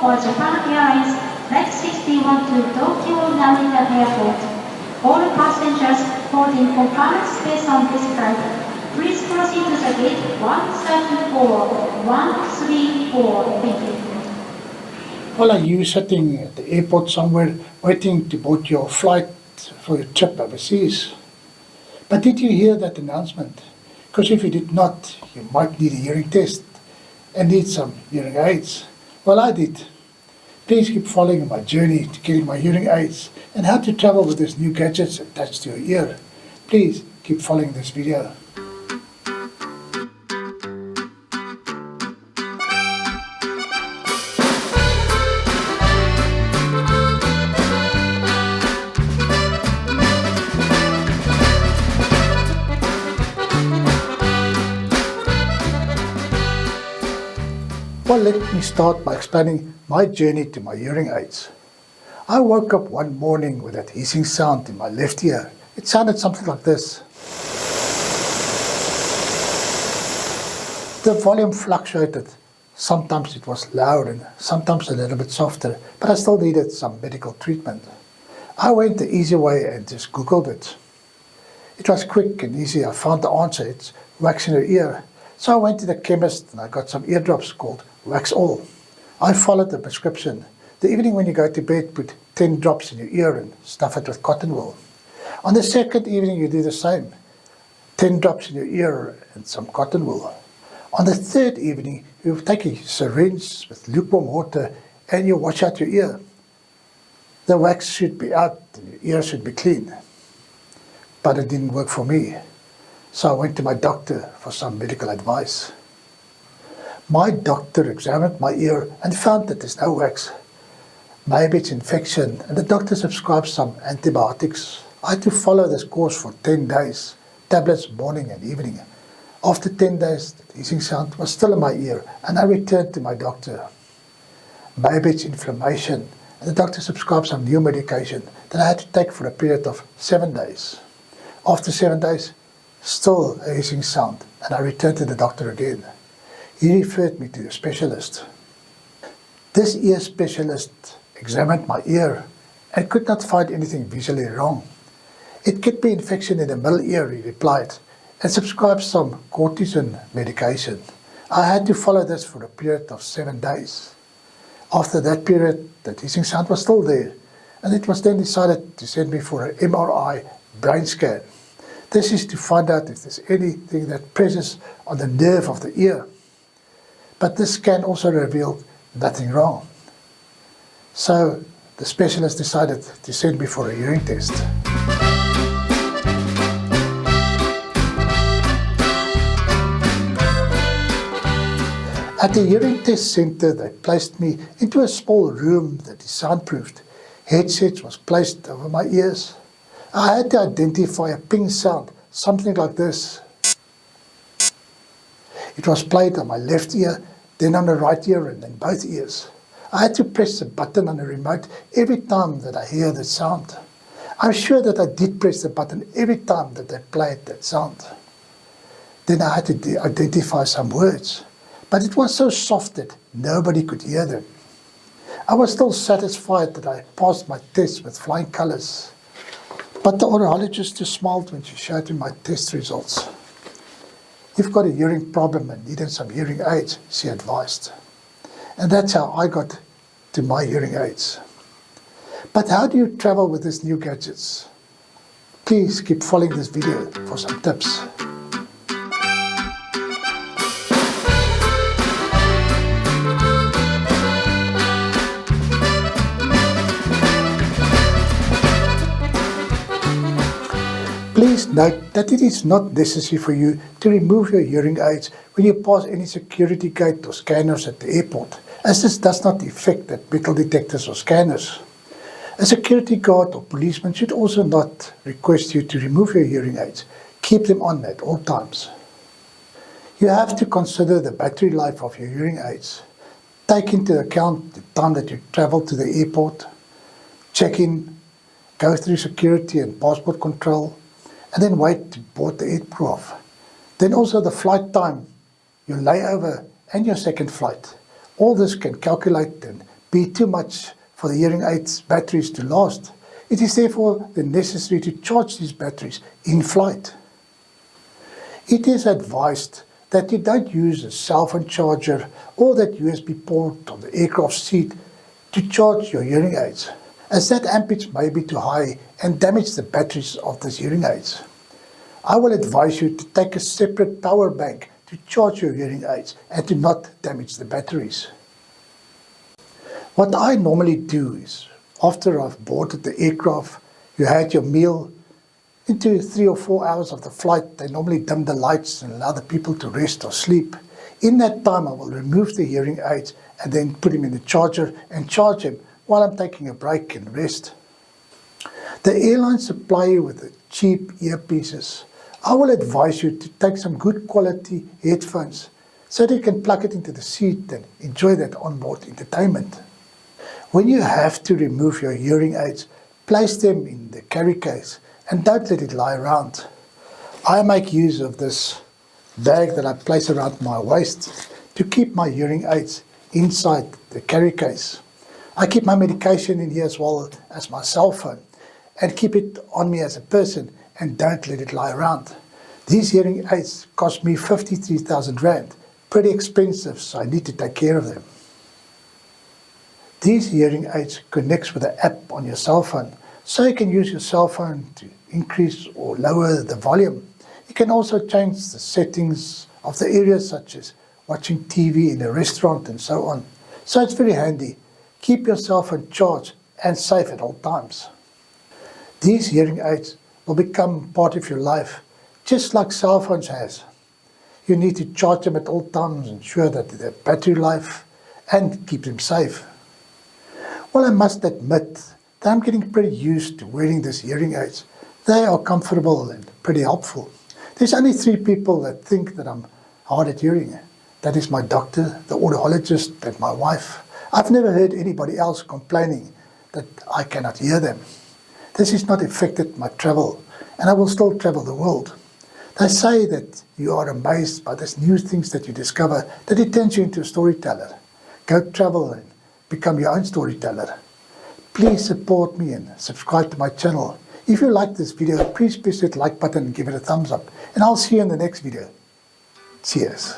for Japan Airlines Flight 61 to Tokyo Narita Airport. All passengers boarding compartment space on this flight. Please proceed to the gate 134, 134. Thank you. Well, are you sitting at the airport somewhere waiting to board your flight for your trip overseas? But did you hear that announcement? Because if you did not, you might need a hearing test and need some hearing aids. Well, I did. Please keep following my journey to getting my hearing aids and how to travel with these new gadgets attached to your ear. Please keep following this video. Well, let me start by explaining my journey to my hearing aids. I woke up one morning with that hissing sound in my left ear. It sounded something like this. The volume fluctuated. Sometimes it was loud and sometimes a little bit softer, but I still needed some medical treatment. I went the easy way and just Googled it. It was quick and easy. I found the answer. It's wax in your ear. So I went to the chemist and I got some eardrops called Wax All. I followed the prescription. The evening when you go to bed, put 10 drops in your ear and stuff it with cotton wool. On the second evening, you do the same. 10 drops in your ear and some cotton wool. On the third evening, you take a syringe with lukewarm water and you wash out your ear. The wax should be out and your ear should be clean. But it didn't work for me. So I went to my doctor for some medical advice. My doctor examined my ear and found that there's no wax. Maybe it's infection, and the doctor prescribed some antibiotics. I had to follow this course for 10 days, tablets morning and evening. After 10 days, the hissing sound was still in my ear, and I returned to my doctor. Maybe it's inflammation, and the doctor prescribed some new medication that I had to take for a period of 7 days. After 7 days, still a hissing sound, and I returned to the doctor again. He referred me to a specialist. This ear specialist examined my ear and could not find anything visually wrong. It could be infection in the middle ear, he replied, and prescribed some cortisone medication. I had to follow this for a period of 7 days. After that period, the hissing sound was still there, and it was then decided to send me for an MRI brain scan. This is to find out if there's anything that presses on the nerve of the ear. But this scan also revealed nothing wrong. So the specialist decided to send me for a hearing test. At the hearing test center, they placed me into a small room that is soundproofed. Headsets was placed over my ears. I had to identify a ping sound, something like this. It was played on my left ear, then on the right ear, and then both ears. I had to press the button on the remote every time that I hear the sound. I'm sure that I did press the button every time that they played that sound. Then I had to identify some words, but it was so soft that nobody could hear them. I was still satisfied that I passed my test with flying colors. But the audiologist just smiled when she showed me my test results. You've got a hearing problem and needed some hearing aids, she advised. And that's how I got to my hearing aids. But how do you travel with these new gadgets? Please keep following this video for some tips. Please note that it is not necessary for you to remove your hearing aids when you pass any security gate or scanners at the airport, as this does not affect the metal detectors or scanners. A security guard or policeman should also not request you to remove your hearing aids. Keep them on at all times. You have to consider the battery life of your hearing aids. Take into account the time that you travel to the airport, check in, go through security and passport control, and then wait to board the aircraft. Then also the flight time, your layover and your second flight. All this can calculate and be too much for the hearing aids batteries to last. It is therefore necessary to charge these batteries in flight. It is advised that you don't use a cell phone charger or that USB port on the aircraft seat to charge your hearing aids, as that amperage may be too high and damage the batteries of these hearing aids. I will advise you to take a separate power bank to charge your hearing aids and to not damage the batteries. What I normally do is, after I've boarded the aircraft, you had your meal, into 3 or 4 hours of the flight, they normally dim the lights and allow the people to rest or sleep. In that time, I will remove the hearing aids and then put them in the charger and charge them while I'm taking a break and rest. The airlines supply you with the cheap earpieces. I will advise you to take some good quality headphones so that you can plug it into the seat and enjoy that onboard entertainment. When you have to remove your hearing aids, place them in the carry case and don't let it lie around. I make use of this bag that I place around my waist to keep my hearing aids inside the carry case. I keep my medication in here as well as my cell phone and keep it on me as a person and don't let it lie around. These hearing aids cost me 53,000 Rand. Pretty expensive, so I need to take care of them. These hearing aids connects with an app on your cell phone, so you can use your cell phone to increase or lower the volume. You can also change the settings of the areas such as watching TV in a restaurant and so on. So it's very handy. Keep your cell phone charged and safe at all times. These hearing aids will become part of your life, just like cell phones has. You need to charge them at all times, ensure that they have battery life and keep them safe. Well, I must admit that I'm getting pretty used to wearing these hearing aids. They are comfortable and pretty helpful. There's only 3 people that think that I'm hard at hearing. That is my doctor, the audiologist, and my wife. I've never heard anybody else complaining that I cannot hear them. This has not affected my travel, and I will still travel the world. They say that you are amazed by these new things that you discover, that it turns you into a storyteller. Go travel and become your own storyteller. Please support me and subscribe to my channel. If you like this video, please press that like button and give it a thumbs up. And I'll see you in the next video. Cheers.